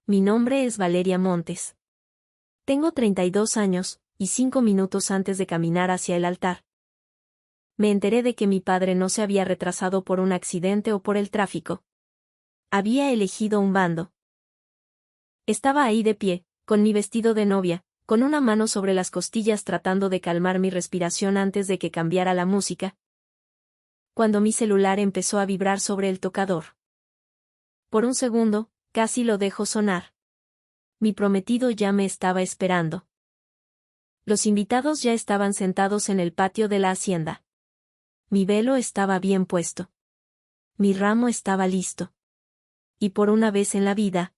mi nombre es Valeria Montes. Tengo 32 años, y 5 minutos antes de caminar hacia el altar, me enteré de que mi padre no se había retrasado por un accidente o por el tráfico. Había elegido un bando. Estaba ahí de pie, con mi vestido de novia, con una mano sobre las costillas tratando de calmar mi respiración antes de que cambiara la música, cuando mi celular empezó a vibrar sobre el tocador. Por un segundo, casi lo dejó sonar. Mi prometido ya me estaba esperando. Los invitados ya estaban sentados en el patio de la hacienda. Mi velo estaba bien puesto. Mi ramo estaba listo. Y por una vez en la vida,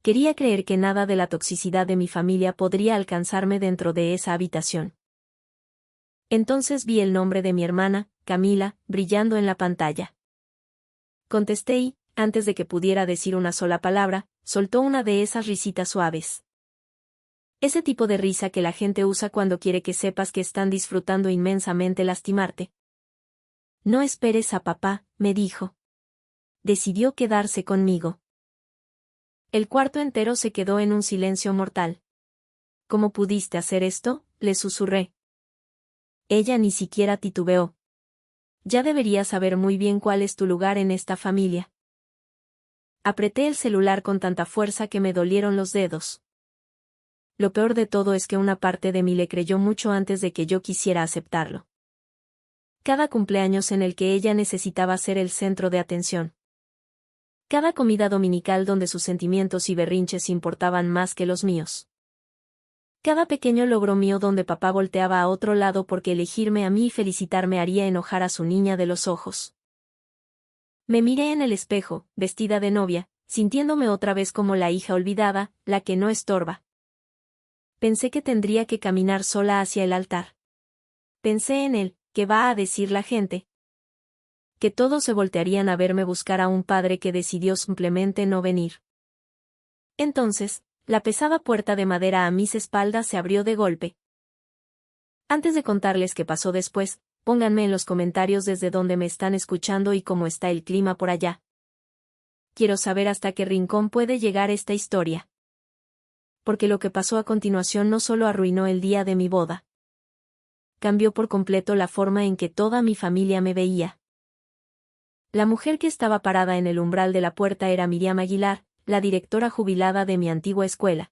quería creer que nada de la toxicidad de mi familia podría alcanzarme dentro de esa habitación. Entonces vi el nombre de mi hermana, Camila, brillando en la pantalla. Contesté y, antes de que pudiera decir una sola palabra, soltó una de esas risitas suaves. Ese tipo de risa que la gente usa cuando quiere que sepas que están disfrutando inmensamente lastimarte. No esperes a papá, me dijo. Decidió quedarse conmigo. El cuarto entero se quedó en un silencio mortal. ¿Cómo pudiste hacer esto?, le susurré. Ella ni siquiera titubeó. Ya deberías saber muy bien cuál es tu lugar en esta familia. Apreté el celular con tanta fuerza que me dolieron los dedos. Lo peor de todo es que una parte de mí le creyó mucho antes de que yo quisiera aceptarlo. Cada cumpleaños en el que ella necesitaba ser el centro de atención. Cada comida dominical donde sus sentimientos y berrinches importaban más que los míos. Cada pequeño logro mío donde papá volteaba a otro lado porque elegirme a mí y felicitarme haría enojar a su niña de los ojos. Me miré en el espejo, vestida de novia, sintiéndome otra vez como la hija olvidada, la que no estorba. Pensé que tendría que caminar sola hacia el altar. Pensé en él, ¿qué va a decir la gente? Que todos se voltearían a verme buscar a un padre que decidió simplemente no venir. Entonces, la pesada puerta de madera a mis espaldas se abrió de golpe. Antes de contarles qué pasó después, pónganme en los comentarios desde dónde me están escuchando y cómo está el clima por allá. Quiero saber hasta qué rincón puede llegar esta historia. Porque lo que pasó a continuación no solo arruinó el día de mi boda. Cambió por completo la forma en que toda mi familia me veía. La mujer que estaba parada en el umbral de la puerta era Miriam Aguilar, la directora jubilada de mi antigua escuela,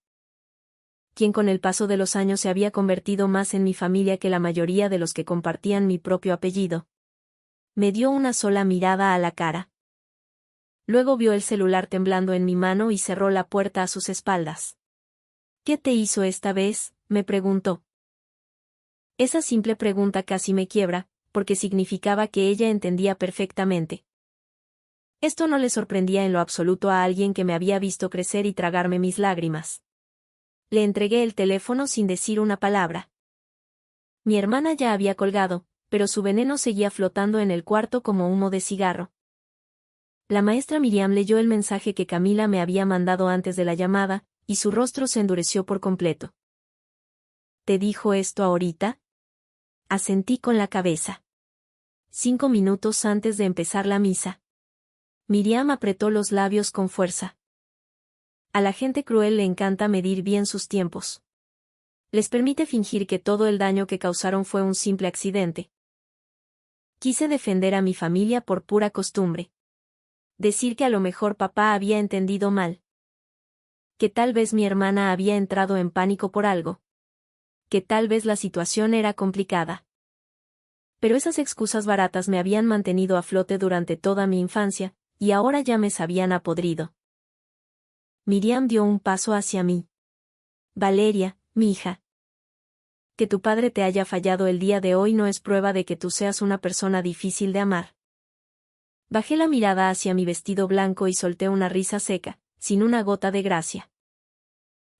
quien con el paso de los años se había convertido más en mi familia que la mayoría de los que compartían mi propio apellido. Me dio una sola mirada a la cara. Luego vio el celular temblando en mi mano y cerró la puerta a sus espaldas. ¿Qué te hizo esta vez?, me preguntó. Esa simple pregunta casi me quiebra, porque significaba que ella entendía perfectamente. Esto no le sorprendía en lo absoluto a alguien que me había visto crecer y tragarme mis lágrimas. Le entregué el teléfono sin decir una palabra. Mi hermana ya había colgado, pero su veneno seguía flotando en el cuarto como humo de cigarro. La maestra Miriam leyó el mensaje que Camila me había mandado antes de la llamada, y su rostro se endureció por completo. ¿Te dijo esto ahorita? Asentí con la cabeza. 5 minutos antes de empezar la misa. Miriam apretó los labios con fuerza. A la gente cruel le encanta medir bien sus tiempos. Les permite fingir que todo el daño que causaron fue un simple accidente. Quise defender a mi familia por pura costumbre. Decir que a lo mejor papá había entendido mal. Que tal vez mi hermana había entrado en pánico por algo. Que tal vez la situación era complicada. Pero esas excusas baratas me habían mantenido a flote durante toda mi infancia, y ahora ya me sabían a podrido. Miriam dio un paso hacia mí. Valeria, mi hija. Que tu padre te haya fallado el día de hoy no es prueba de que tú seas una persona difícil de amar. Bajé la mirada hacia mi vestido blanco y solté una risa seca, sin una gota de gracia.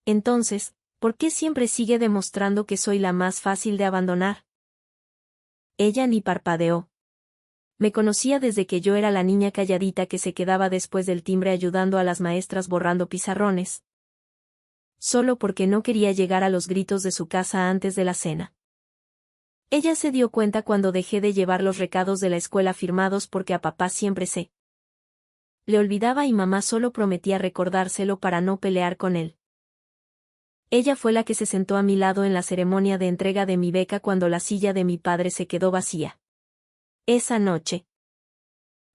Entonces, ¿por qué siempre sigue demostrando que soy la más fácil de abandonar? Ella ni parpadeó. Me conocía desde que yo era la niña calladita que se quedaba después del timbre ayudando a las maestras borrando pizarrones. Solo porque no quería llegar a los gritos de su casa antes de la cena. Ella se dio cuenta cuando dejé de llevar los recados de la escuela firmados porque a papá siempre sé. le olvidaba y mamá solo prometía recordárselo para no pelear con él. Ella fue la que se sentó a mi lado en la ceremonia de entrega de mi beca cuando la silla de mi padre se quedó vacía. Esa noche,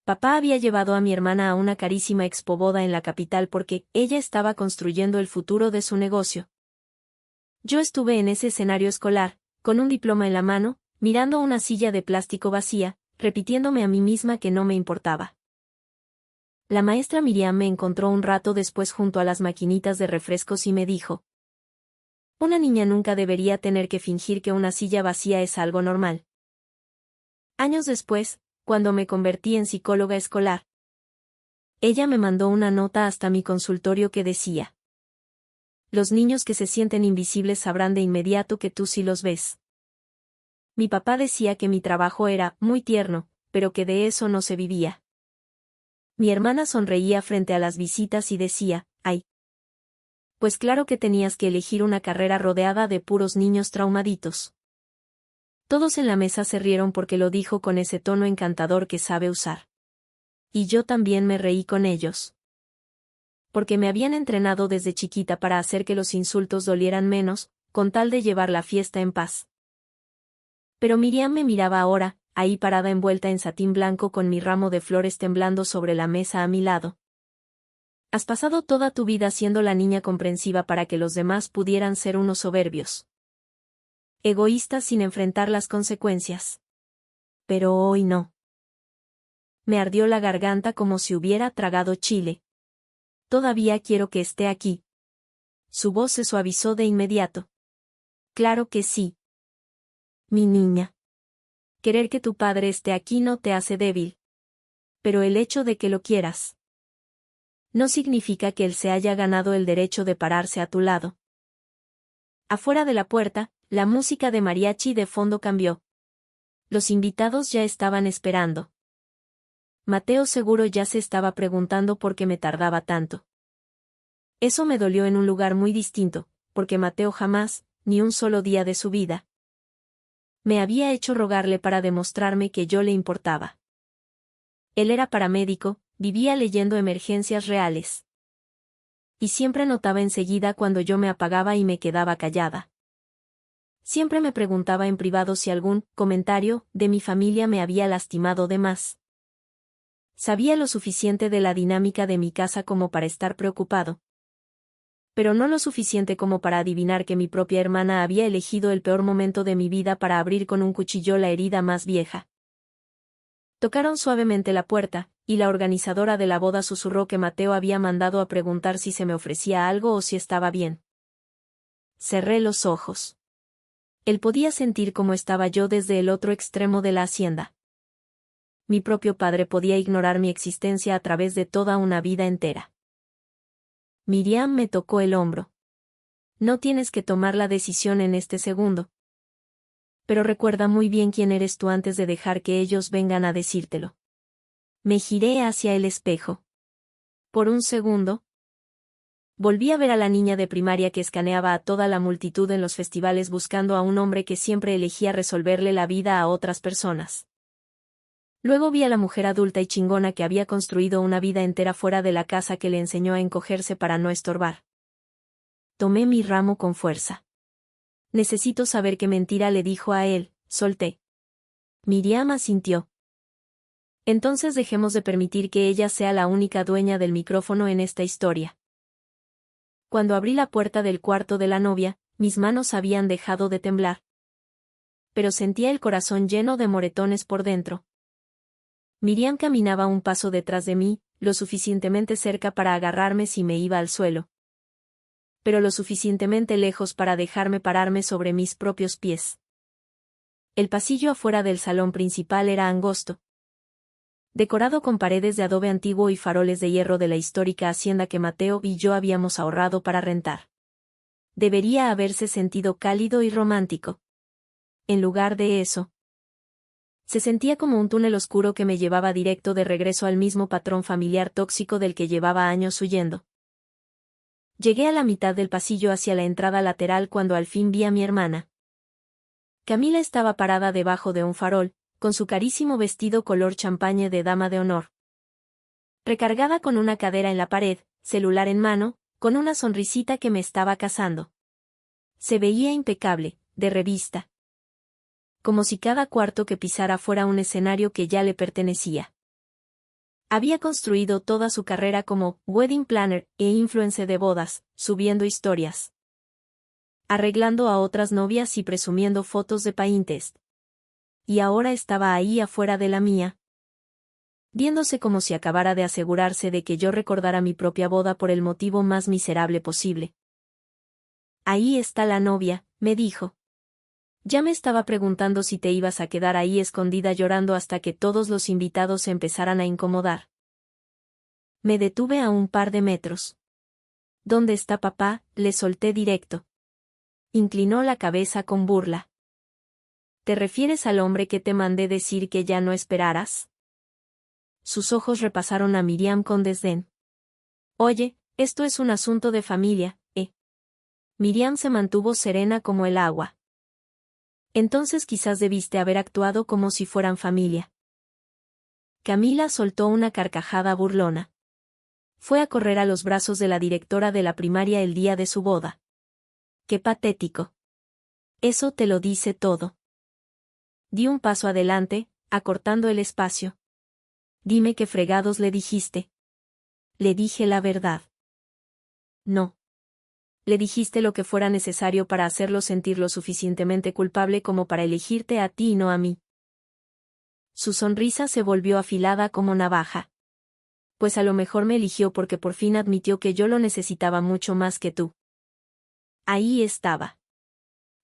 papá había llevado a mi hermana a una carísima expoboda en la capital porque ella estaba construyendo el futuro de su negocio. Yo estuve en ese escenario escolar, con un diploma en la mano, mirando una silla de plástico vacía, repitiéndome a mí misma que no me importaba. La maestra Miriam me encontró un rato después junto a las maquinitas de refrescos y me dijo: una niña nunca debería tener que fingir que una silla vacía es algo normal. Años después, cuando me convertí en psicóloga escolar, ella me mandó una nota hasta mi consultorio que decía: los niños que se sienten invisibles sabrán de inmediato que tú sí los ves. Mi papá decía que mi trabajo era muy tierno, pero que de eso no se vivía. Mi hermana sonreía frente a las visitas y decía: ay, pues claro que tenías que elegir una carrera rodeada de puros niños traumaditos. Todos en la mesa se rieron porque lo dijo con ese tono encantador que sabe usar. Y yo también me reí con ellos. Porque me habían entrenado desde chiquita para hacer que los insultos dolieran menos, con tal de llevar la fiesta en paz. Pero Miriam me miraba ahora, ahí parada envuelta en satín blanco con mi ramo de flores temblando sobre la mesa a mi lado. Has pasado toda tu vida siendo la niña comprensiva para que los demás pudieran ser unos soberbios. Egoístas sin enfrentar las consecuencias. Pero hoy no. Me ardió la garganta como si hubiera tragado chile. Todavía quiero que esté aquí. Su voz se suavizó de inmediato. Claro que sí. Mi niña. Querer que tu padre esté aquí no te hace débil. Pero el hecho de que lo quieras no significa que él se haya ganado el derecho de pararse a tu lado. Afuera de la puerta, la música de mariachi de fondo cambió. Los invitados ya estaban esperando. Mateo seguro ya se estaba preguntando por qué me tardaba tanto. Eso me dolió en un lugar muy distinto, porque Mateo jamás, ni un solo día de su vida, me había hecho rogarle para demostrarme que yo le importaba. Él era paramédico, vivía leyendo emergencias reales. Y siempre notaba enseguida cuando yo me apagaba y me quedaba callada. Siempre me preguntaba en privado si algún comentario de mi familia me había lastimado de más. Sabía lo suficiente de la dinámica de mi casa como para estar preocupado. Pero no lo suficiente como para adivinar que mi propia hermana había elegido el peor momento de mi vida para abrir con un cuchillo la herida más vieja. Tocaron suavemente la puerta, y la organizadora de la boda susurró que Mateo había mandado a preguntar si se me ofrecía algo o si estaba bien. Cerré los ojos. Él podía sentir cómo estaba yo desde el otro extremo de la hacienda. Mi propio padre podía ignorar mi existencia a través de toda una vida entera. Miriam me tocó el hombro. No tienes que tomar la decisión en este segundo. Pero recuerda muy bien quién eres tú antes de dejar que ellos vengan a decírtelo. Me giré hacia el espejo. Por un segundo, volví a ver a la niña de primaria que escaneaba a toda la multitud en los festivales buscando a un hombre que siempre elegía resolverle la vida a otras personas. Luego vi a la mujer adulta y chingona que había construido una vida entera fuera de la casa que le enseñó a encogerse para no estorbar. Tomé mi ramo con fuerza. Necesito saber qué mentira le dijo a él, solté. Miriam asintió. Entonces dejemos de permitir que ella sea la única dueña del micrófono en esta historia. Cuando abrí la puerta del cuarto de la novia, mis manos habían dejado de temblar. Pero sentía el corazón lleno de moretones por dentro. Miriam caminaba un paso detrás de mí, lo suficientemente cerca para agarrarme si me iba al suelo. Pero lo suficientemente lejos para dejarme pararme sobre mis propios pies. El pasillo afuera del salón principal era angosto, decorado con paredes de adobe antiguo y faroles de hierro de la histórica hacienda que Mateo y yo habíamos ahorrado para rentar. Debería haberse sentido cálido y romántico. En lugar de eso, se sentía como un túnel oscuro que me llevaba directo de regreso al mismo patrón familiar tóxico del que llevaba años huyendo. Llegué a la mitad del pasillo hacia la entrada lateral cuando al fin vi a mi hermana. Camila estaba parada debajo de un farol, con su carísimo vestido color champaña de dama de honor. recargada con una cadera en la pared, celular en mano, con una sonrisita que me estaba cazando. Se veía impecable, de revista. Como si cada cuarto que pisara fuera un escenario que ya le pertenecía. Había construido toda su carrera como wedding planner e influencer de bodas, subiendo historias, arreglando a otras novias y presumiendo fotos de Pinterest. Y ahora estaba ahí afuera de la mía, viéndose como si acabara de asegurarse de que yo recordara mi propia boda por el motivo más miserable posible. Ahí está la novia, me dijo. Ya me estaba preguntando si te ibas a quedar ahí escondida llorando hasta que todos los invitados se empezaran a incomodar. Me detuve a un par de metros. ¿Dónde está papá?, le solté directo. Inclinó la cabeza con burla. ¿Te refieres al hombre que te mandé decir que ya no esperaras? Sus ojos repasaron a Miriam con desdén. Oye, esto es un asunto de familia, ¿eh? Miriam se mantuvo serena como el agua. Entonces quizás debiste haber actuado como si fueran familia. Camila soltó una carcajada burlona. Fue a correr a los brazos de la directora de la primaria el día de su boda. ¡Qué patético! Eso te lo dice todo. Di un paso adelante, acortando el espacio. Dime qué fregados le dijiste. Le dije la verdad. No. Le dijiste lo que fuera necesario para hacerlo sentir lo suficientemente culpable como para elegirte a ti y no a mí. Su sonrisa se volvió afilada como navaja. Pues a lo mejor me eligió porque por fin admitió que yo lo necesitaba mucho más que tú. Ahí estaba.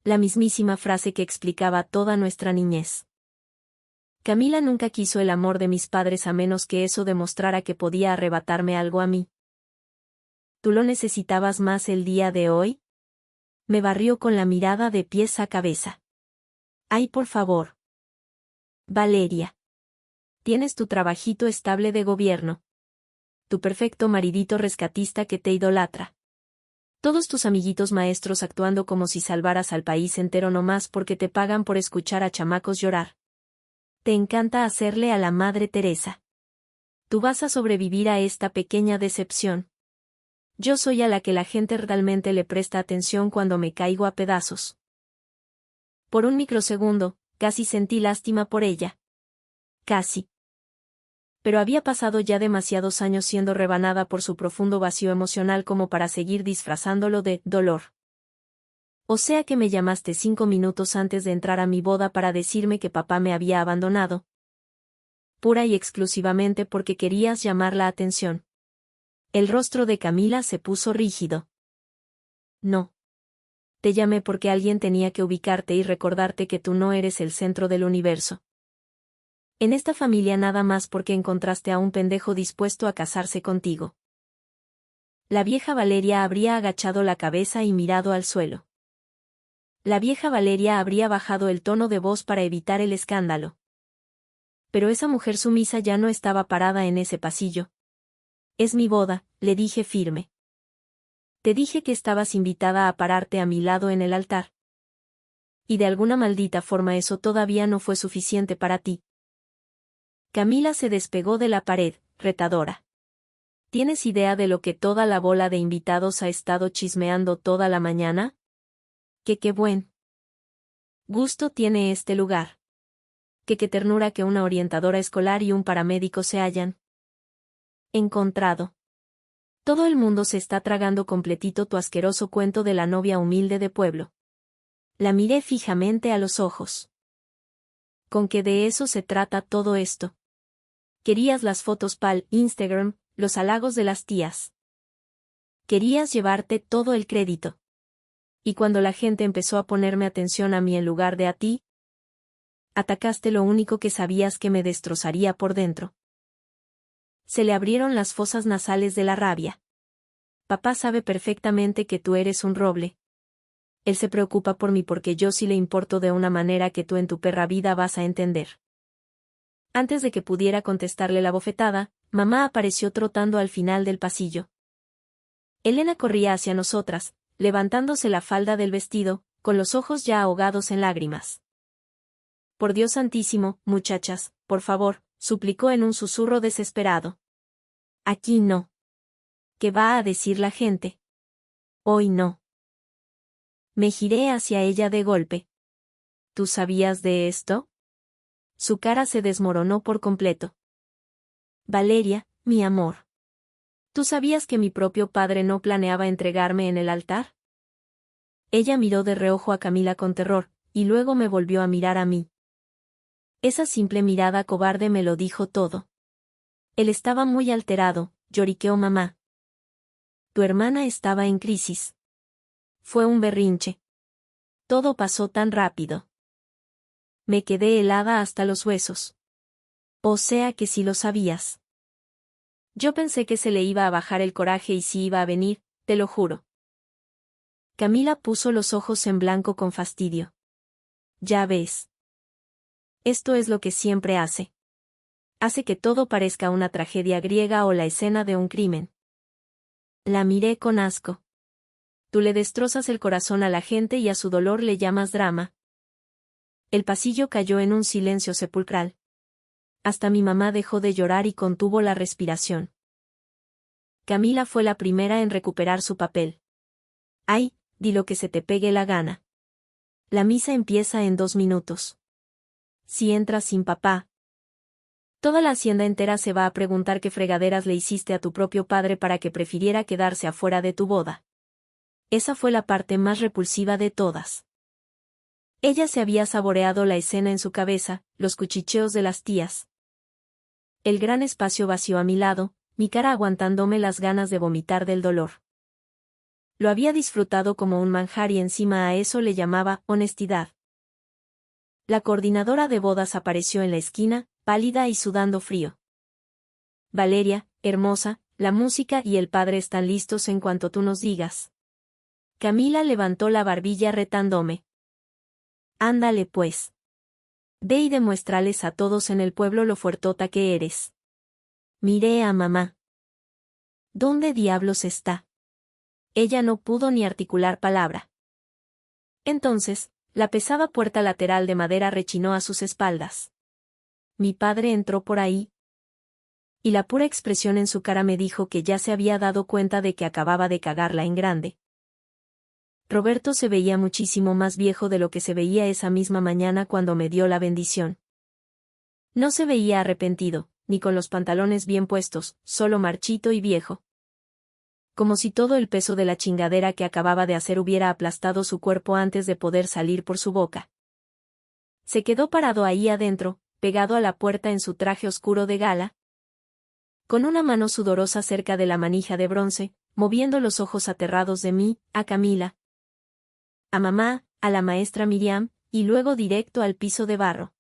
La mismísima frase que explicaba toda nuestra niñez. Camila nunca quiso el amor de mis padres a menos que eso demostrara que podía arrebatarme algo a mí. ¿Tú lo necesitabas más el día de hoy? Me barrió con la mirada de pies a cabeza. Ay, por favor. Valeria. Tienes tu trabajito estable de gobierno. Tu perfecto maridito rescatista que te idolatra. Todos tus amiguitos maestros actuando como si salvaras al país entero nomás porque te pagan por escuchar a chamacos llorar. Te encanta hacerle a la Madre Teresa. Tú vas a sobrevivir a esta pequeña decepción. Yo soy a la que la gente realmente le presta atención cuando me caigo a pedazos. Por un microsegundo, casi sentí lástima por ella. Casi. Pero había pasado ya demasiados años siendo rebanada por su profundo vacío emocional como para seguir disfrazándolo de dolor. O sea que me llamaste 5 minutos antes de entrar a mi boda para decirme que papá me había abandonado. Pura y exclusivamente porque querías llamar la atención. El rostro de Camila se puso rígido. No. Te llamé porque alguien tenía que ubicarte y recordarte que tú no eres el centro del universo. En esta familia nada más porque encontraste a un pendejo dispuesto a casarse contigo. La vieja Valeria habría agachado la cabeza y mirado al suelo. La vieja Valeria habría bajado el tono de voz para evitar el escándalo. Pero esa mujer sumisa ya no estaba parada en ese pasillo. Es mi boda, le dije firme. Te dije que estabas invitada a pararte a mi lado en el altar. Y de alguna maldita forma eso todavía no fue suficiente para ti. Camila se despegó de la pared, retadora. ¿Tienes idea de lo que toda la bola de invitados ha estado chismeando toda la mañana? Que qué buen gusto tiene este lugar. Que qué ternura que una orientadora escolar y un paramédico se hayan encontrado. Todo el mundo se está tragando completito tu asqueroso cuento de la novia humilde de pueblo. La miré fijamente a los ojos. ¿Con qué de eso se trata todo esto? Querías las fotos pal Instagram, los halagos de las tías. Querías llevarte todo el crédito. Y cuando la gente empezó a ponerme atención a mí en lugar de a ti, atacaste lo único que sabías que me destrozaría por dentro. Se le abrieron las fosas nasales de la rabia. Papá sabe perfectamente que tú eres un roble. Él se preocupa por mí porque yo sí le importo de una manera que tú en tu perra vida vas a entender. Antes de que pudiera contestarle la bofetada, mamá apareció trotando al final del pasillo. Elena corría hacia nosotras, levantándose la falda del vestido, con los ojos ya ahogados en lágrimas. Por Dios santísimo, muchachas, por favor, suplicó en un susurro desesperado. Aquí no. ¿Qué va a decir la gente? Hoy no. Me giré hacia ella de golpe. ¿Tú sabías de esto? Su cara se desmoronó por completo. Valeria, mi amor. ¿Tú sabías que mi propio padre no planeaba entregarme en el altar? Ella miró de reojo a Camila con terror, y luego me volvió a mirar a mí. Esa simple mirada cobarde me lo dijo todo. Él estaba muy alterado, lloriqueó mamá. Tu hermana estaba en crisis. Fue un berrinche. Todo pasó tan rápido. Me quedé helada hasta los huesos. O sea que sí lo sabías. Yo pensé que se le iba a bajar el coraje y sí iba a venir, te lo juro. Camila puso los ojos en blanco con fastidio. Ya ves. Esto es lo que siempre hace. Hace que todo parezca una tragedia griega o la escena de un crimen. La miré con asco. Tú le destrozas el corazón a la gente y a su dolor le llamas drama. El pasillo cayó en un silencio sepulcral. Hasta mi mamá dejó de llorar y contuvo la respiración. Camila fue la primera en recuperar su papel. Ay, di lo que se te pegue la gana. La misa empieza en 2 minutos. Si entras sin papá, toda la hacienda entera se va a preguntar qué fregaderas le hiciste a tu propio padre para que prefiriera quedarse afuera de tu boda. Esa fue la parte más repulsiva de todas. Ella se había saboreado la escena en su cabeza, los cuchicheos de las tías. El gran espacio vacío a mi lado, mi cara aguantándome las ganas de vomitar del dolor. Lo había disfrutado como un manjar y encima a eso le llamaba honestidad. La coordinadora de bodas apareció en la esquina, pálida y sudando frío. Valeria, hermosa, la música y el padre están listos en cuanto tú nos digas. Camila levantó la barbilla retándome. Ándale pues. Ve y demuéstrales a todos en el pueblo lo fuertota que eres. Miré a mamá. ¿Dónde diablos está? Ella no pudo ni articular palabra. Entonces, la pesada puerta lateral de madera rechinó a sus espaldas. Mi padre entró por ahí. Y la pura expresión en su cara me dijo que ya se había dado cuenta de que acababa de cagarla en grande. Roberto se veía muchísimo más viejo de lo que se veía esa misma mañana cuando me dio la bendición. No se veía arrepentido, ni con los pantalones bien puestos, solo marchito y viejo. Como si todo el peso de la chingadera que acababa de hacer hubiera aplastado su cuerpo antes de poder salir por su boca. Se quedó parado ahí adentro, pegado a la puerta en su traje oscuro de gala, con una mano sudorosa cerca de la manija de bronce, moviendo los ojos aterrados de mí, a Camila, a mamá, a la maestra Miriam, y luego directo al piso de barro.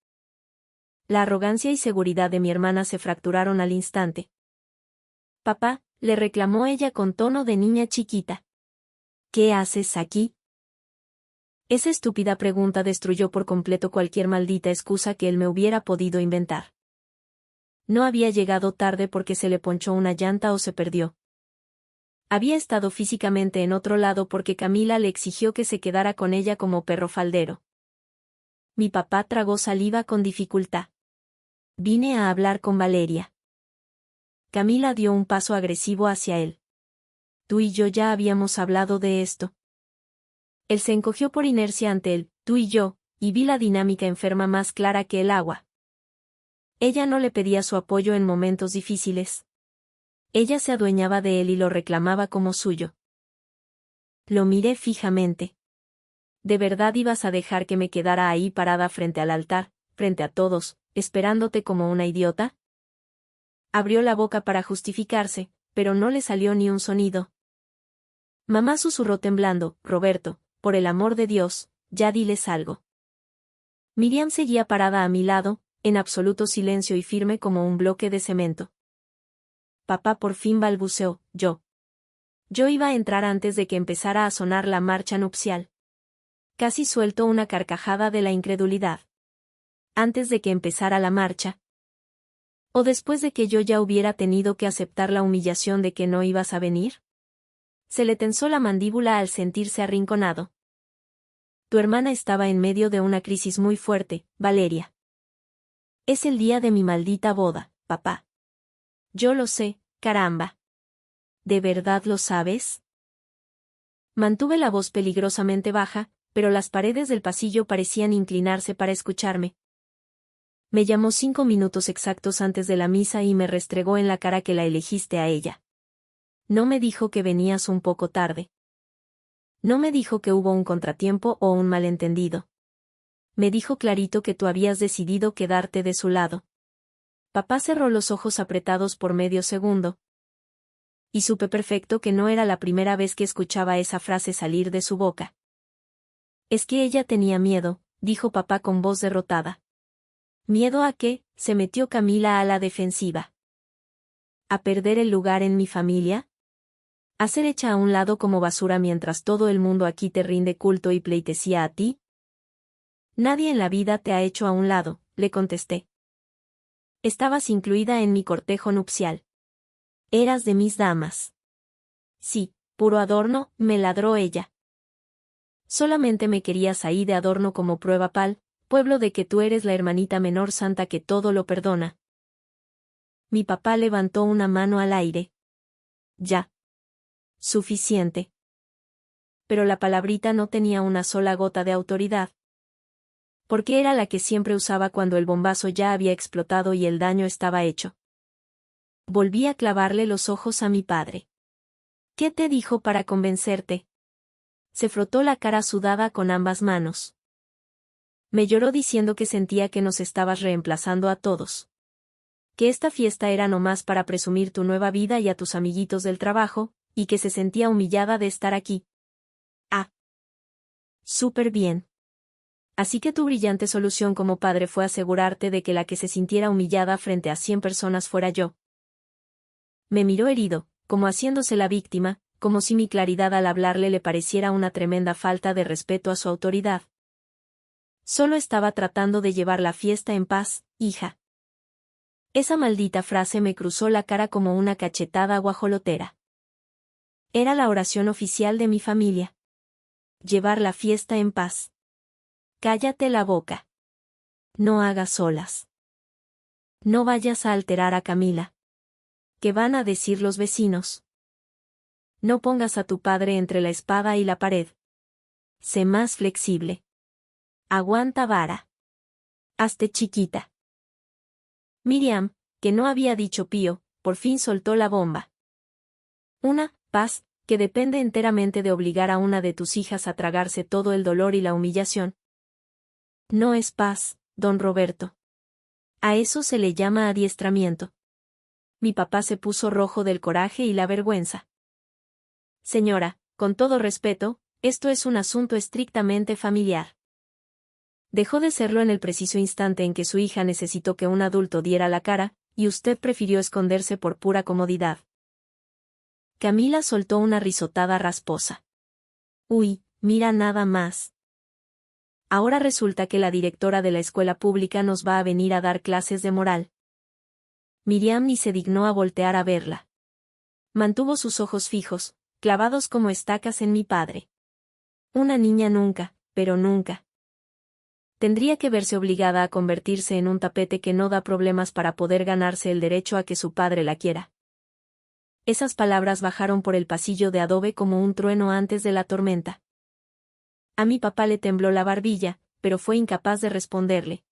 La arrogancia y seguridad de mi hermana se fracturaron al instante. Papá, le reclamó ella con tono de niña chiquita. ¿Qué haces aquí? Esa estúpida pregunta destruyó por completo cualquier maldita excusa que él me hubiera podido inventar. No había llegado tarde porque se le ponchó una llanta o se perdió. Había estado físicamente en otro lado porque Camila le exigió que se quedara con ella como perro faldero. Mi papá tragó saliva con dificultad. Vine a hablar con Valeria. Camila dio un paso agresivo hacia él. Tú y yo ya habíamos hablado de esto. Él se encogió por inercia ante él, tú y yo, y vi la dinámica enferma más clara que el agua. Ella no le pedía su apoyo en momentos difíciles. Ella se adueñaba de él y lo reclamaba como suyo. Lo miré fijamente. ¿De verdad ibas a dejar que me quedara ahí parada frente al altar, frente a todos, esperándote como una idiota? Abrió la boca para justificarse, pero no le salió ni un sonido. Mamá susurró temblando, Roberto, por el amor de Dios, ya diles algo. Miriam seguía parada a mi lado, en absoluto silencio y firme como un bloque de cemento. Papá por fin balbuceó, yo. Yo iba a entrar antes de que empezara a sonar la marcha nupcial. Casi suelto una carcajada de la incredulidad. Antes de que empezara la marcha. ¿O después de que yo ya hubiera tenido que aceptar la humillación de que no ibas a venir? Se le tensó la mandíbula al sentirse arrinconado. Tu hermana estaba en medio de una crisis muy fuerte, Valeria. Es el día de mi maldita boda, papá. Yo lo sé, caramba. ¿De verdad lo sabes? Mantuve la voz peligrosamente baja, pero las paredes del pasillo parecían inclinarse para escucharme. Me llamó 5 minutos exactos antes de la misa y me restregó en la cara que la elegiste a ella. No me dijo que venías un poco tarde. No me dijo que hubo un contratiempo o un malentendido. Me dijo clarito que tú habías decidido quedarte de su lado. Papá cerró los ojos apretados por medio segundo. Y supe perfecto que no era la primera vez que escuchaba esa frase salir de su boca. Es que ella tenía miedo, dijo papá con voz derrotada. ¿Miedo a qué? Se metió Camila a la defensiva. ¿A perder el lugar en mi familia? ¿A ser hecha a un lado como basura mientras todo el mundo aquí te rinde culto y pleitesía a ti? Nadie en la vida te ha hecho a un lado, le contesté. Estabas incluida en mi cortejo nupcial. Eras de mis damas. Sí, puro adorno, me ladró ella. Solamente me querías ahí de adorno como prueba pal, pueblo de que tú eres la hermanita menor santa que todo lo perdona. Mi papá levantó una mano al aire. Ya. Suficiente. Pero la palabrita no tenía una sola gota de autoridad. Porque era la que siempre usaba cuando el bombazo ya había explotado y el daño estaba hecho. Volví a clavarle los ojos a mi padre. ¿Qué te dijo para convencerte? Se frotó la cara sudada con ambas manos. Me lloró diciendo que sentía que nos estabas reemplazando a todos. Que esta fiesta era nomás para presumir tu nueva vida y a tus amiguitos del trabajo, y que se sentía humillada de estar aquí. Ah. Súper bien. Así que tu brillante solución como padre fue asegurarte de que la que se sintiera humillada frente a 100 personas fuera yo. Me miró herido, como haciéndose la víctima, como si mi claridad al hablarle le pareciera una tremenda falta de respeto a su autoridad. Solo estaba tratando de llevar la fiesta en paz, hija. Esa maldita frase me cruzó la cara como una cachetada guajolotera. Era la oración oficial de mi familia. Llevar la fiesta en paz. Cállate la boca. No hagas olas. No vayas a alterar a Camila. ¿Qué van a decir los vecinos? No pongas a tu padre entre la espada y la pared. Sé más flexible. Aguanta vara. Hazte chiquita. Miriam, que no había dicho pío, por fin soltó la bomba. Una paz, que depende enteramente de obligar a una de tus hijas a tragarse todo el dolor y la humillación. No es paz, don Roberto. A eso se le llama adiestramiento. Mi papá se puso rojo del coraje y la vergüenza. Señora, con todo respeto, esto es un asunto estrictamente familiar. Dejó de serlo en el preciso instante en que su hija necesitó que un adulto diera la cara, y usted prefirió esconderse por pura comodidad. Camila soltó una risotada rasposa. Uy, mira nada más. Ahora resulta que la directora de la escuela pública nos va a venir a dar clases de moral. Miriam ni se dignó a voltear a verla. Mantuvo sus ojos fijos, clavados como estacas en mi padre. Una niña nunca, pero nunca. Tendría que verse obligada a convertirse en un tapete que no da problemas para poder ganarse el derecho a que su padre la quiera. Esas palabras bajaron por el pasillo de adobe como un trueno antes de la tormenta. A mi papá le tembló la barbilla, pero fue incapaz de responderle.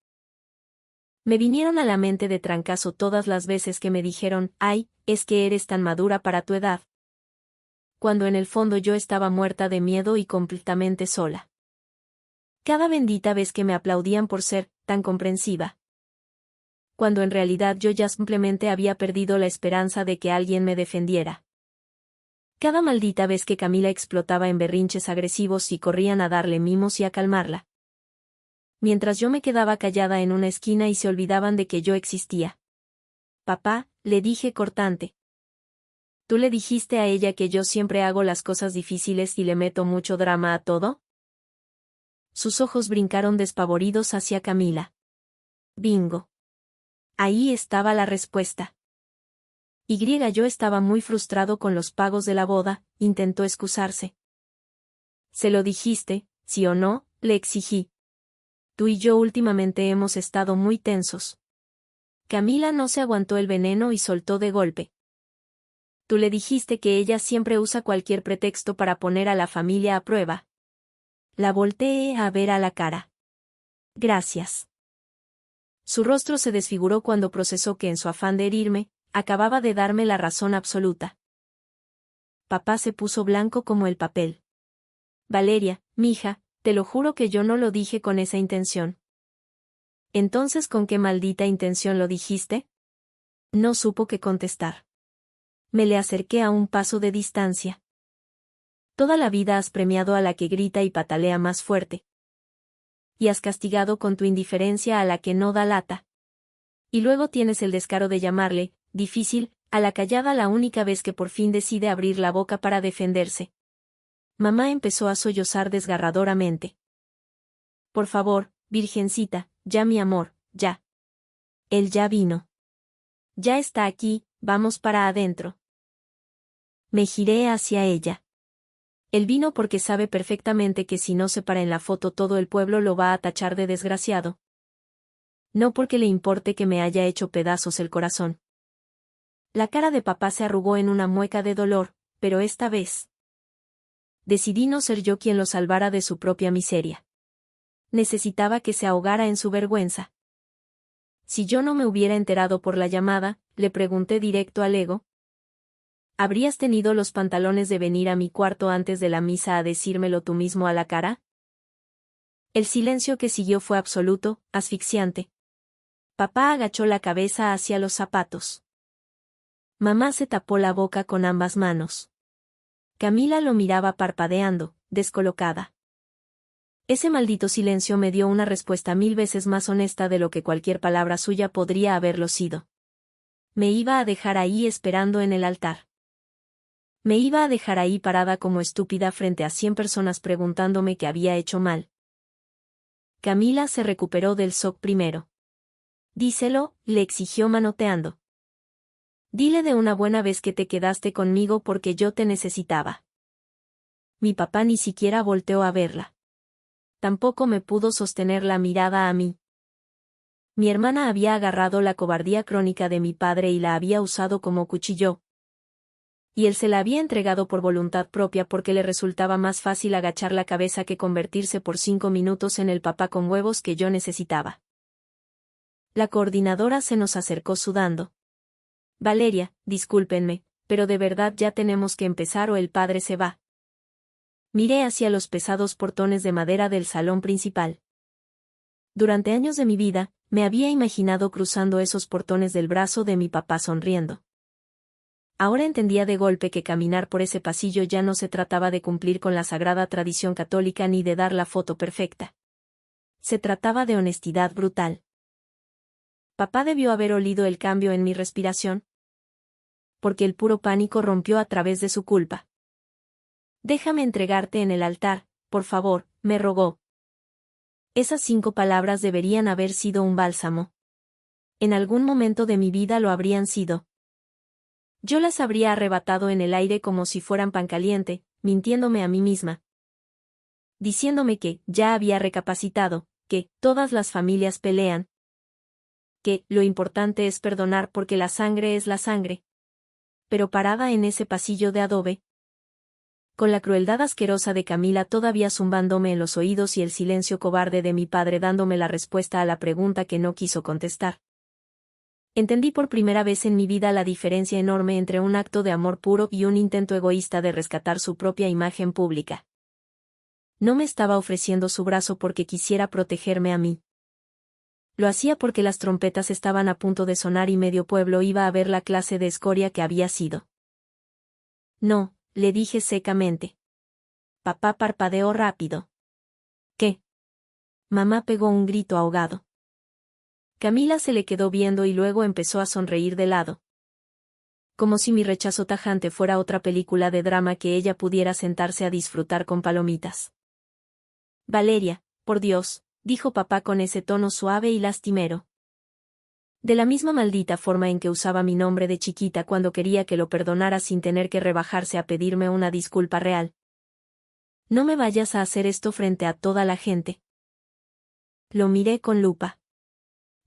Me vinieron a la mente de trancazo todas las veces que me dijeron, ay, es que eres tan madura para tu edad. Cuando en el fondo yo estaba muerta de miedo y completamente sola. Cada bendita vez que me aplaudían por ser tan comprensiva. Cuando en realidad yo ya simplemente había perdido la esperanza de que alguien me defendiera. Cada maldita vez que Camila explotaba en berrinches agresivos y corrían a darle mimos y a calmarla. Mientras yo me quedaba callada en una esquina y se olvidaban de que yo existía. Papá, le dije cortante. ¿Tú le dijiste a ella que yo siempre hago las cosas difíciles y le meto mucho drama a todo? Sus ojos brincaron despavoridos hacia Camila. Bingo. Ahí estaba la respuesta. Yo estaba muy frustrado con los pagos de la boda, intentó excusarse. ¿Se lo dijiste, sí o no?, le exigí. Tú y yo últimamente hemos estado muy tensos. Camila no se aguantó el veneno y soltó de golpe. tú le dijiste que ella siempre usa cualquier pretexto para poner a la familia a prueba. La volteé a ver a la cara. Gracias. Su rostro se desfiguró cuando procesó que en su afán de herirme, acababa de darme la razón absoluta. Papá se puso blanco como el papel. Valeria, mija, te lo juro que yo no lo dije con esa intención. Entonces, ¿con qué maldita intención lo dijiste? No supo qué contestar. Me le acerqué a un paso de distancia. Toda la vida has premiado a la que grita y patalea más fuerte. Y has castigado con tu indiferencia a la que no da lata. Y luego tienes el descaro de llamarle, difícil, a la callada la única vez que por fin decide abrir la boca para defenderse. Mamá empezó a sollozar desgarradoramente. Por favor, virgencita, ya mi amor, ya. Él ya vino. Ya está aquí, vamos para adentro. Me giré hacia ella. Él vino porque sabe perfectamente que si no se para en la foto todo el pueblo lo va a tachar de desgraciado. No porque le importe que me haya hecho pedazos el corazón. La cara de papá se arrugó en una mueca de dolor, pero esta vez decidí no ser yo quien lo salvara de su propia miseria. Necesitaba que se ahogara en su vergüenza. Si yo no me hubiera enterado por la llamada, le pregunté directo al ego. ¿Habrías tenido los pantalones de venir a mi cuarto antes de la misa a decírmelo tú mismo a la cara? El silencio que siguió fue absoluto, asfixiante. Papá agachó la cabeza hacia los zapatos. Mamá se tapó la boca con ambas manos. Camila lo miraba parpadeando, descolocada. Ese maldito silencio me dio una respuesta 1000 veces más honesta de lo que cualquier palabra suya podría haberlo sido. Me iba a dejar ahí esperando en el altar. Me iba a dejar ahí parada como estúpida frente a 100 personas preguntándome qué había hecho mal. Camila se recuperó del shock primero. Díselo, le exigió manoteando. Dile de una buena vez que te quedaste conmigo porque yo te necesitaba. Mi papá ni siquiera volteó a verla. Tampoco me pudo sostener la mirada a mí. Mi hermana había agarrado la cobardía crónica de mi padre y la había usado como cuchillo. Y él se la había entregado por voluntad propia porque le resultaba más fácil agachar la cabeza que convertirse por 5 minutos en el papá con huevos que yo necesitaba. La coordinadora se nos acercó sudando. Valeria, discúlpenme, pero de verdad ya tenemos que empezar o el padre se va. Miré hacia los pesados portones de madera del salón principal. Durante años de mi vida, me había imaginado cruzando esos portones del brazo de mi papá sonriendo. Ahora entendía de golpe que caminar por ese pasillo ya no se trataba de cumplir con la sagrada tradición católica ni de dar la foto perfecta. Se trataba de honestidad brutal. Papá debió haber olido el cambio en mi respiración, porque el puro pánico rompió a través de su culpa. Déjame entregarte en el altar, por favor, me rogó. Esas 5 palabras deberían haber sido un bálsamo. En algún momento de mi vida lo habrían sido. Yo las habría arrebatado en el aire como si fueran pan caliente, mintiéndome a mí misma. Diciéndome que ya había recapacitado, que todas las familias pelean. Que lo importante es perdonar porque la sangre es la sangre. Pero parada en ese pasillo de adobe, con la crueldad asquerosa de Camila todavía zumbándome en los oídos y el silencio cobarde de mi padre dándome la respuesta a la pregunta que no quiso contestar. Entendí por primera vez en mi vida la diferencia enorme entre un acto de amor puro y un intento egoísta de rescatar su propia imagen pública. No me estaba ofreciendo su brazo porque quisiera protegerme a mí. Lo hacía porque las trompetas estaban a punto de sonar y medio pueblo iba a ver la clase de escoria que había sido. No, le dije secamente. Papá parpadeó rápido. ¿Qué? Mamá pegó un grito ahogado. Camila se le quedó viendo y luego empezó a sonreír de lado. Como si mi rechazo tajante fuera otra película de drama que ella pudiera sentarse a disfrutar con palomitas. Valeria, por Dios, dijo papá con ese tono suave y lastimero. De la misma maldita forma en que usaba mi nombre de chiquita cuando quería que lo perdonara sin tener que rebajarse a pedirme una disculpa real. No me vayas a hacer esto frente a toda la gente. Lo miré con lupa.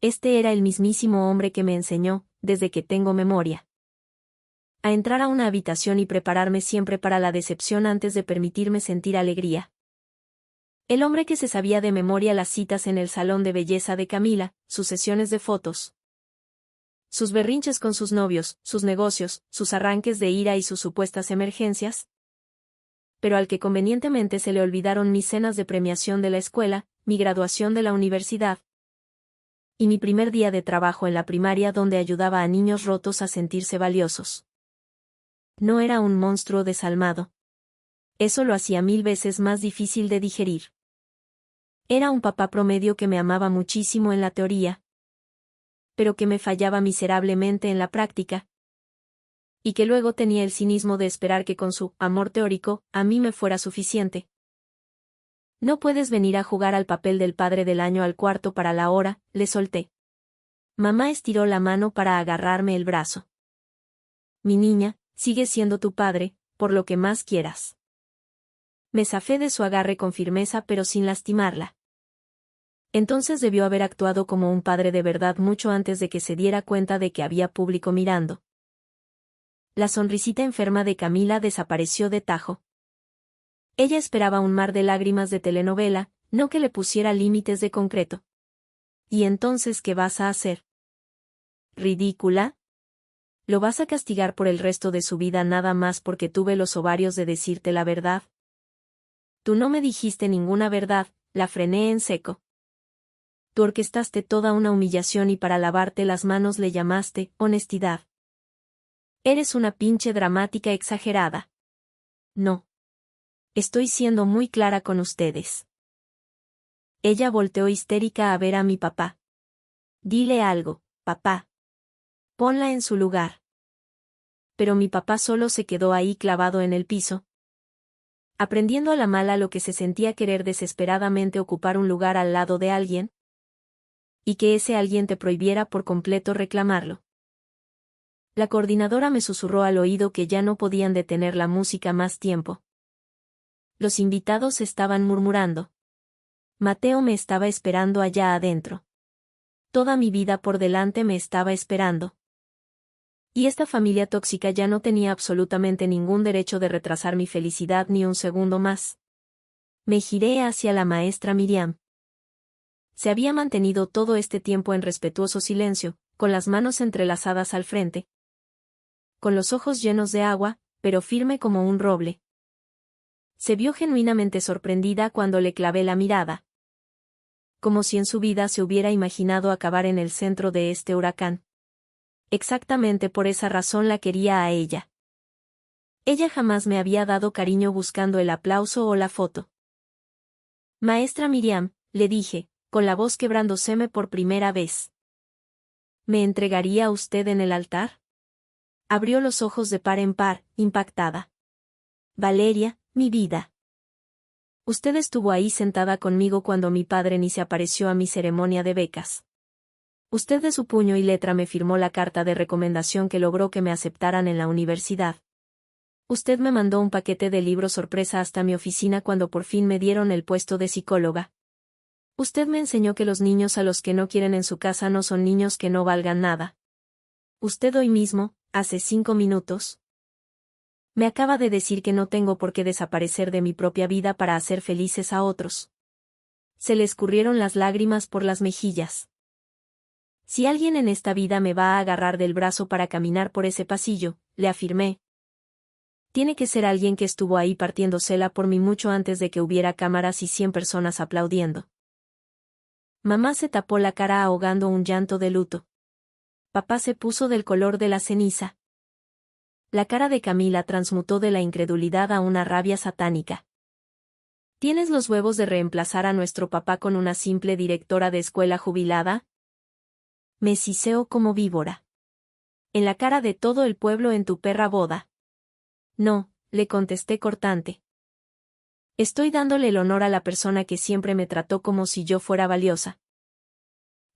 Este era el mismísimo hombre que me enseñó, desde que tengo memoria. A entrar a una habitación y prepararme siempre para la decepción antes de permitirme sentir alegría. El hombre que se sabía de memoria las citas en el salón de belleza de Camila, sus sesiones de fotos, sus berrinches con sus novios, sus negocios, sus arranques de ira y sus supuestas emergencias. Pero al que convenientemente se le olvidaron mis cenas de premiación de la escuela, mi graduación de la universidad y mi primer día de trabajo en la primaria donde ayudaba a niños rotos a sentirse valiosos. No era un monstruo desalmado. Eso lo hacía 1000 veces más difícil de digerir. Era un papá promedio que me amaba muchísimo en la teoría, pero que me fallaba miserablemente en la práctica, y que luego tenía el cinismo de esperar que con su amor teórico a mí me fuera suficiente. No puedes venir a jugar al papel del padre del año al cuarto para la hora, le solté. Mamá estiró la mano para agarrarme el brazo. Mi niña, sigue siendo tu padre, por lo que más quieras. Me zafé de su agarre con firmeza pero sin lastimarla. Entonces debió haber actuado como un padre de verdad mucho antes de que se diera cuenta de que había público mirando. La sonrisita enferma de Camila desapareció de tajo. Ella esperaba un mar de lágrimas de telenovela, no que le pusiera límites de concreto. ¿Y entonces qué vas a hacer? ¿Ridícula? ¿Lo vas a castigar por el resto de su vida nada más porque tuve los ovarios de decirte la verdad? Tú no me dijiste ninguna verdad, la frené en seco. Tú orquestaste toda una humillación y para lavarte las manos le llamaste honestidad. Eres una pinche dramática exagerada. No. Estoy siendo muy clara con ustedes. Ella volteó histérica a ver a mi papá. Dile algo, papá. Ponla en su lugar. Pero mi papá solo se quedó ahí clavado en el piso, aprendiendo a la mala lo que se sentía querer desesperadamente ocupar un lugar al lado de alguien, y que ese alguien te prohibiera por completo reclamarlo. La coordinadora me susurró al oído que ya no podían detener la música más tiempo. Los invitados estaban murmurando. Mateo me estaba esperando allá adentro. Toda mi vida por delante me estaba esperando. Y esta familia tóxica ya no tenía absolutamente ningún derecho de retrasar mi felicidad ni un segundo más. Me giré hacia la maestra Miriam. Se había mantenido todo este tiempo en respetuoso silencio, con las manos entrelazadas al frente, con los ojos llenos de agua, pero firme como un roble. Se vio genuinamente sorprendida cuando le clavé la mirada. Como si en su vida se hubiera imaginado acabar en el centro de este huracán. Exactamente por esa razón la quería a ella. Ella jamás me había dado cariño buscando el aplauso o la foto. Maestra Miriam, le dije, con la voz quebrándoseme por primera vez. ¿Me entregaría a usted en el altar? Abrió los ojos de par en par, impactada. Valeria, mi vida. Usted estuvo ahí sentada conmigo cuando mi padre ni se apareció a mi ceremonia de becas. Usted de su puño y letra me firmó la carta de recomendación que logró que me aceptaran en la universidad. Usted me mandó un paquete de libros sorpresa hasta mi oficina cuando por fin me dieron el puesto de psicóloga. Usted me enseñó que los niños a los que no quieren en su casa no son niños que no valgan nada. Usted hoy mismo, hace 5 minutos, me acaba de decir que no tengo por qué desaparecer de mi propia vida para hacer felices a otros. Se le escurrieron las lágrimas por las mejillas. Si alguien en esta vida me va a agarrar del brazo para caminar por ese pasillo, le afirmé, tiene que ser alguien que estuvo ahí partiéndosela por mí mucho antes de que hubiera cámaras y 100 personas aplaudiendo. Mamá se tapó la cara ahogando un llanto de luto. Papá se puso del color de la ceniza. La cara de Camila transmutó de la incredulidad a una rabia satánica. ¿Tienes los huevos de reemplazar a nuestro papá con una simple directora de escuela jubilada? Me siseó como víbora. En la cara de todo el pueblo en tu perra boda. No, le contesté cortante. Estoy dándole el honor a la persona que siempre me trató como si yo fuera valiosa.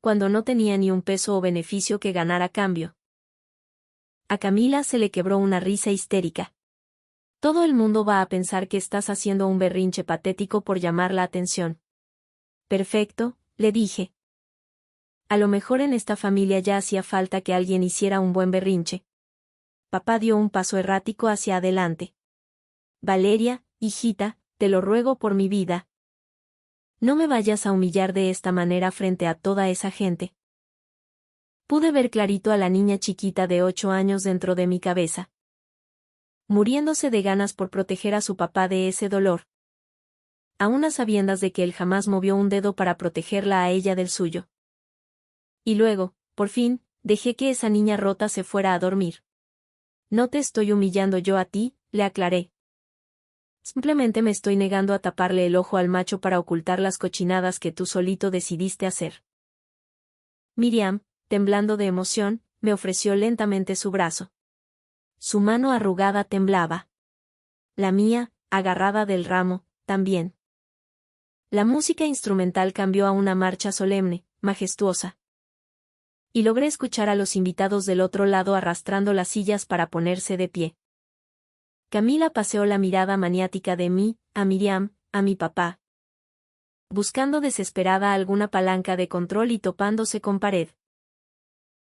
Cuando no tenía ni un peso o beneficio que ganar a cambio. A Camila se le quebró una risa histérica. Todo el mundo va a pensar que estás haciendo un berrinche patético por llamar la atención. Perfecto, le dije. A lo mejor en esta familia ya hacía falta que alguien hiciera un buen berrinche. papá dio un paso errático hacia adelante. Valeria, hijita, te lo ruego por mi vida. No me vayas a humillar de esta manera frente a toda esa gente. Pude ver clarito a la niña chiquita de 8 años dentro de mi cabeza, muriéndose de ganas por proteger a su papá de ese dolor, aún a sabiendas de que él jamás movió un dedo para protegerla a ella del suyo. Y luego, por fin, dejé que esa niña rota se fuera a dormir. No te estoy humillando yo a ti, le aclaré. Simplemente me estoy negando a taparle el ojo al macho para ocultar las cochinadas que tú solito decidiste hacer. Miriam, temblando de emoción, me ofreció lentamente su brazo. Su mano arrugada temblaba. La mía, agarrada del ramo, también. La música instrumental cambió a una marcha solemne, majestuosa. Y logré escuchar a los invitados del otro lado arrastrando las sillas para ponerse de pie. Camila paseó la mirada maniática de mí, a Miriam, a mi papá, buscando desesperada alguna palanca de control y topándose con pared.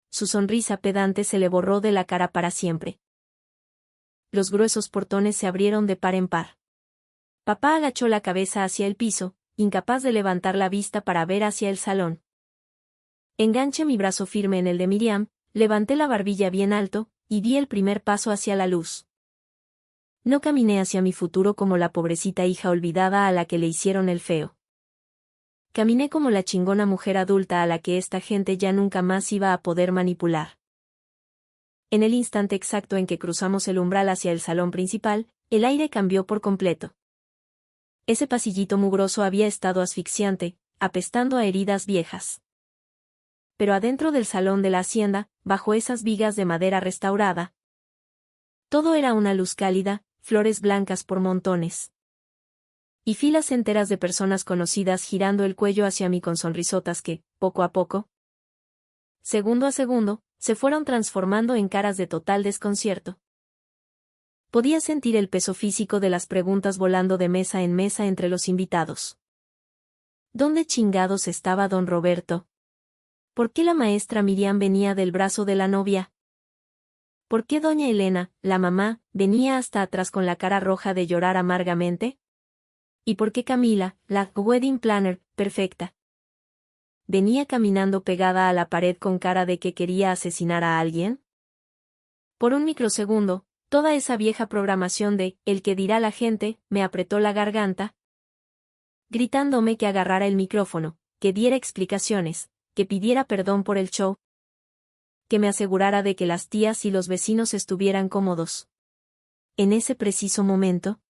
Su sonrisa pedante se le borró de la cara para siempre. Los gruesos portones se abrieron de par en par. Papá agachó la cabeza hacia el piso, incapaz de levantar la vista para ver hacia el salón. Enganché mi brazo firme en el de Miriam, levanté la barbilla bien alto, y di el primer paso hacia la luz. No caminé hacia mi futuro como la pobrecita hija olvidada a la que le hicieron el feo. Caminé como la chingona mujer adulta a la que esta gente ya nunca más iba a poder manipular. En el instante exacto en que cruzamos el umbral hacia el salón principal, el aire cambió por completo. Ese pasillito mugroso había estado asfixiante, apestando a heridas viejas. Pero adentro del salón de la hacienda, bajo esas vigas de madera restaurada, todo era una luz cálida, flores blancas por montones. Y filas enteras de personas conocidas girando el cuello hacia mí con sonrisotas que, poco a poco, segundo a segundo, se fueron transformando en caras de total desconcierto. Podía sentir el peso físico de las preguntas volando de mesa en mesa entre los invitados. ¿Dónde chingados estaba don Roberto? ¿Por qué la maestra Miriam venía del brazo de la novia? ¿Por qué doña Elena, la mamá, venía hasta atrás con la cara roja de llorar amargamente? ¿Y por qué Camila, la wedding planner, perfecta, venía caminando pegada a la pared con cara de que quería asesinar a alguien? Por un microsegundo, toda esa vieja programación de «el que dirá la gente» me apretó la garganta, gritándome que agarrara el micrófono, que diera explicaciones, que pidiera perdón por el show, que me asegurara de que las tías y los vecinos estuvieran cómodos. En ese preciso momento,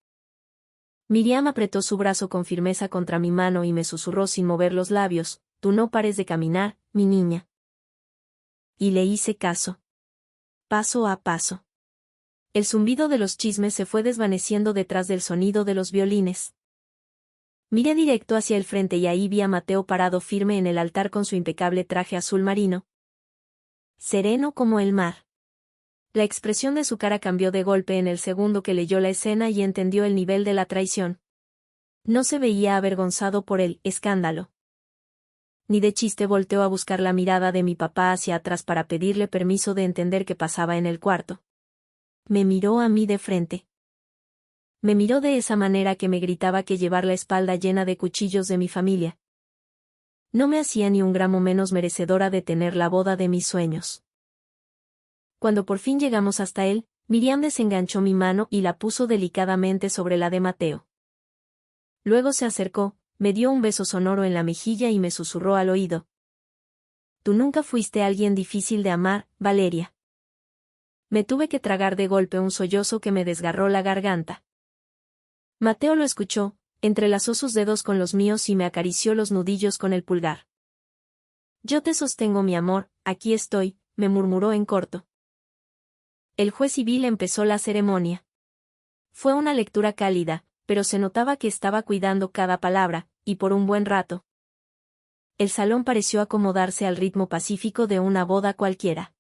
Miriam apretó su brazo con firmeza contra mi mano y me susurró sin mover los labios: «Tú no pares de caminar, mi niña». Y le hice caso. Paso a paso. El zumbido de los chismes se fue desvaneciendo detrás del sonido de los violines. Miré directo hacia el frente y ahí vi a Mateo parado firme en el altar con su impecable traje azul marino, sereno como el mar. La expresión de su cara cambió de golpe en el segundo que leyó la escena y entendió el nivel de la traición. No se veía avergonzado por el escándalo. Ni de chiste volteó a buscar la mirada de mi papá hacia atrás para pedirle permiso de entender qué pasaba en el cuarto. Me miró a mí de frente. Me miró de esa manera que me gritaba que llevar la espalda llena de cuchillos de mi familia no me hacía ni un gramo menos merecedora de tener la boda de mis sueños. Cuando por fin llegamos hasta él, Miriam desenganchó mi mano y la puso delicadamente sobre la de Mateo. Luego se acercó, me dio un beso sonoro en la mejilla y me susurró al oído: «Tú nunca fuiste alguien difícil de amar, Valeria». Me tuve que tragar de golpe un sollozo que me desgarró la garganta. Mateo lo escuchó, entrelazó sus dedos con los míos y me acarició los nudillos con el pulgar. «Yo te sostengo, mi amor, aquí estoy», me murmuró en corto. El juez civil empezó la ceremonia. Fue una lectura cálida, pero se notaba que estaba cuidando cada palabra, y por un buen rato el salón pareció acomodarse al ritmo pacífico de una boda cualquiera.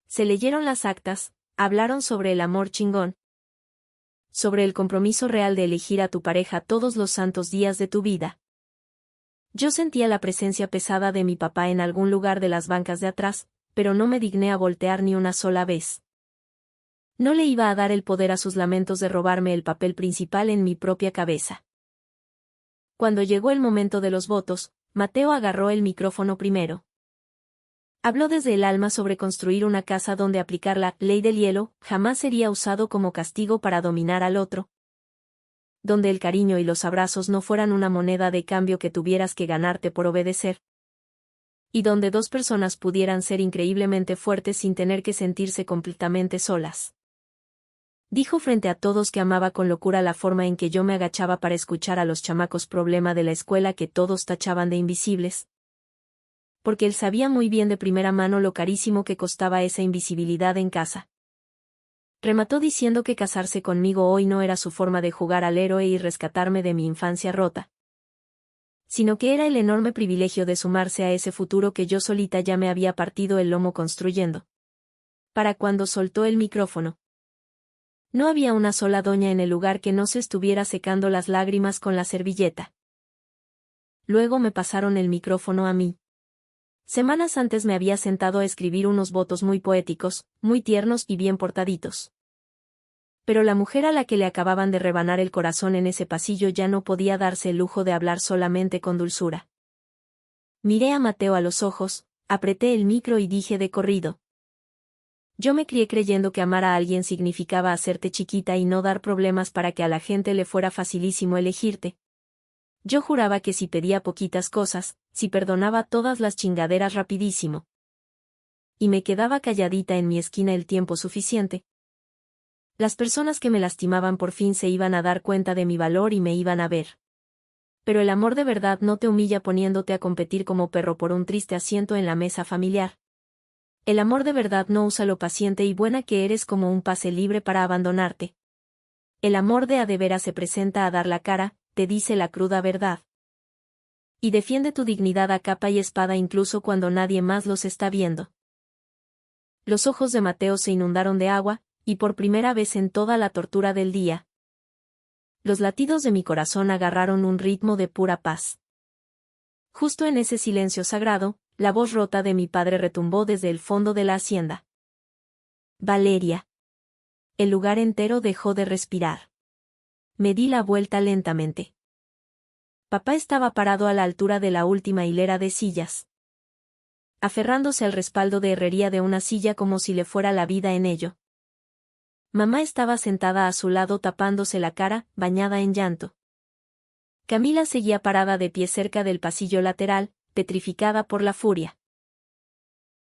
Se leyeron las actas, hablaron sobre el amor chingón, sobre el compromiso real de elegir a tu pareja todos los santos días de tu vida. Yo sentía la presencia pesada de mi papá en algún lugar de las bancas de atrás, pero no me digné a voltear ni una sola vez. No le iba a dar el poder a sus lamentos de robarme el papel principal en mi propia cabeza. Cuando llegó el momento de los votos, Mateo agarró el micrófono primero. Habló desde el alma sobre construir una casa donde aplicar la ley del hielo jamás sería usado como castigo para dominar al otro. Donde el cariño y los abrazos no fueran una moneda de cambio que tuvieras que ganarte por obedecer. Y donde dos personas pudieran ser increíblemente fuertes sin tener que sentirse completamente solas. Dijo frente a todos que amaba con locura la forma en que yo me agachaba para escuchar a los chamacos problema de la escuela que todos tachaban de invisibles. Porque él sabía muy bien de primera mano lo carísimo que costaba esa invisibilidad en casa. Remató diciendo que casarse conmigo hoy no era su forma de jugar al héroe y rescatarme de mi infancia rota, sino que era el enorme privilegio de sumarse a ese futuro que yo solita ya me había partido el lomo construyendo. Para cuando soltó el micrófono, no había una sola doña en el lugar que no se estuviera secando las lágrimas con la servilleta. Luego me pasaron el micrófono a mí. Semanas antes me había sentado a escribir unos votos muy poéticos, muy tiernos y bien portaditos. Pero la mujer a la que le acababan de rebanar el corazón en ese pasillo ya no podía darse el lujo de hablar solamente con dulzura. Miré a Mateo a los ojos, apreté el micro y dije de corrido. Yo me crié creyendo que amar a alguien significaba hacerte chiquita y no dar problemas para que a la gente le fuera facilísimo elegirte. Yo juraba que si pedía poquitas cosas, si perdonaba todas las chingaderas rapidísimo. Y me quedaba calladita en mi esquina el tiempo suficiente. Las personas que me lastimaban por fin se iban a dar cuenta de mi valor y me iban a ver. Pero el amor de verdad no te humilla poniéndote a competir como perro por un triste asiento en la mesa familiar. El amor de verdad no usa lo paciente y buena que eres como un pase libre para abandonarte. El amor de a de veras se presenta a dar la cara, te dice la cruda verdad. Y defiende tu dignidad a capa y espada incluso cuando nadie más los está viendo. Los ojos de Mateo se inundaron de agua, y por primera vez en toda la tortura del día, los latidos de mi corazón agarraron un ritmo de pura paz. Justo en ese silencio sagrado, la voz rota de mi padre retumbó desde el fondo de la hacienda. Valeria. El lugar entero dejó de respirar. Me di la vuelta lentamente. Papá estaba parado a la altura de la última hilera de sillas, aferrándose al respaldo de herrería de una silla como si le fuera la vida en ello. Mamá estaba sentada a su lado tapándose la cara, bañada en llanto. Camila seguía parada de pie cerca del pasillo lateral, petrificada por la furia.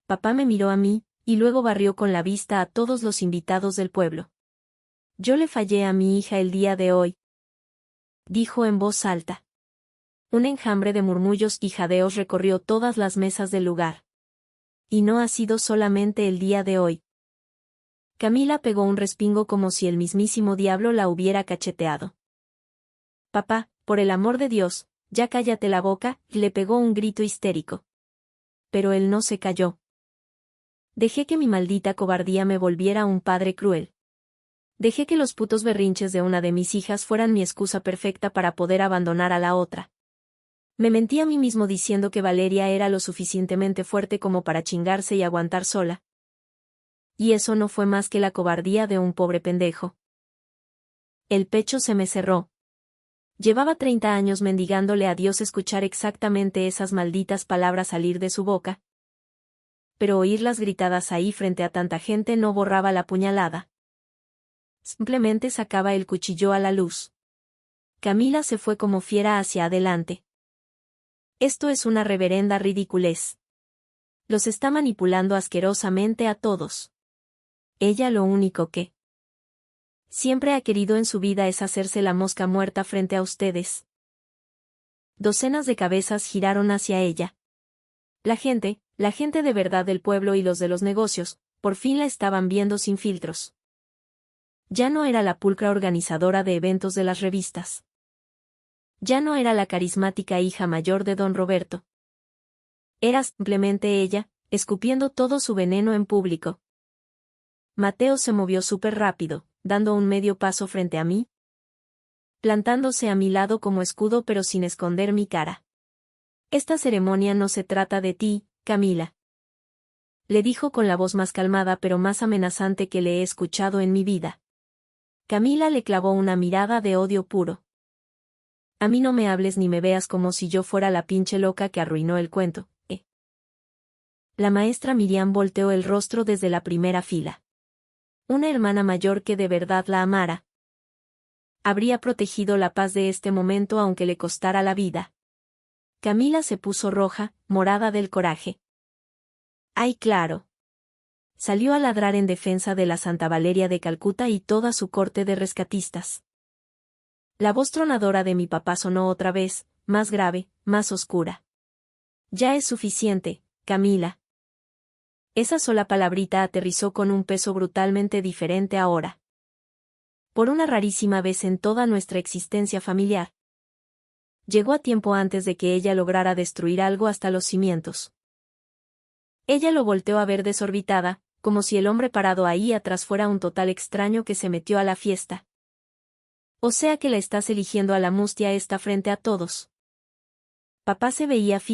Papá me miró a mí, y luego barrió con la vista a todos los invitados del pueblo. Yo le fallé a mi hija el día de hoy, dijo en voz alta. Un enjambre de murmullos y jadeos recorrió todas las mesas del lugar. Y no ha sido solamente el día de hoy. Camila pegó un respingo como si el mismísimo diablo la hubiera cacheteado. Papá, por el amor de Dios, ya cállate la boca, le pegó un grito histérico. Pero él no se calló. Dejé que mi maldita cobardía me volviera un padre cruel. Dejé que los putos berrinches de una de mis hijas fueran mi excusa perfecta para poder abandonar a la otra. Me mentí a mí mismo diciendo que Valeria era lo suficientemente fuerte como para chingarse y aguantar sola. Y eso no fue más que la cobardía de un pobre pendejo. El pecho se me cerró. Llevaba 30 años mendigándole a Dios escuchar exactamente esas malditas palabras salir de su boca. Pero oírlas gritadas ahí frente a tanta gente no borraba la puñalada. Simplemente sacaba el cuchillo a la luz. Camila se fue como fiera hacia adelante. Esto es una reverenda ridiculez. Los está manipulando asquerosamente a todos. Ella lo único que siempre ha querido en su vida es hacerse la mosca muerta frente a ustedes. Docenas de cabezas giraron hacia ella. La gente de verdad del pueblo y los de los negocios, por fin la estaban viendo sin filtros. Ya no era la pulcra organizadora de eventos de las revistas. Ya no era la carismática hija mayor de don Roberto. Era simplemente ella, escupiendo todo su veneno en público. Mateo se movió súper rápido, dando un medio paso frente a mí, plantándose a mi lado como escudo pero sin esconder mi cara. Esta ceremonia no se trata de ti, Camila. le dijo con la voz más calmada pero más amenazante que le he escuchado en mi vida. Camila le clavó una mirada de odio puro. A mí no me hables ni me veas como si yo fuera la pinche loca que arruinó el cuento, ¿eh? La maestra Miriam volteó el rostro desde la primera fila. Una hermana mayor que de verdad la amara habría protegido la paz de este momento aunque le costara la vida. Camila se puso roja, morada del coraje. ¡Ay, claro! Salió a ladrar en defensa de la Santa Valeria de Calcuta y toda su corte de rescatistas. La voz tronadora de mi papá sonó otra vez, más grave, más oscura. Ya es suficiente, Camila. Esa sola palabrita aterrizó con un peso brutalmente diferente ahora. Por una rarísima vez en toda nuestra existencia familiar. Llegó a tiempo antes de que ella lograra destruir algo hasta los cimientos. Ella lo volteó a ver desorbitada, como si el hombre parado ahí atrás fuera un total extraño que se metió a la fiesta. O sea que la estás eligiendo a la mustia esta frente a todos. Papá se veía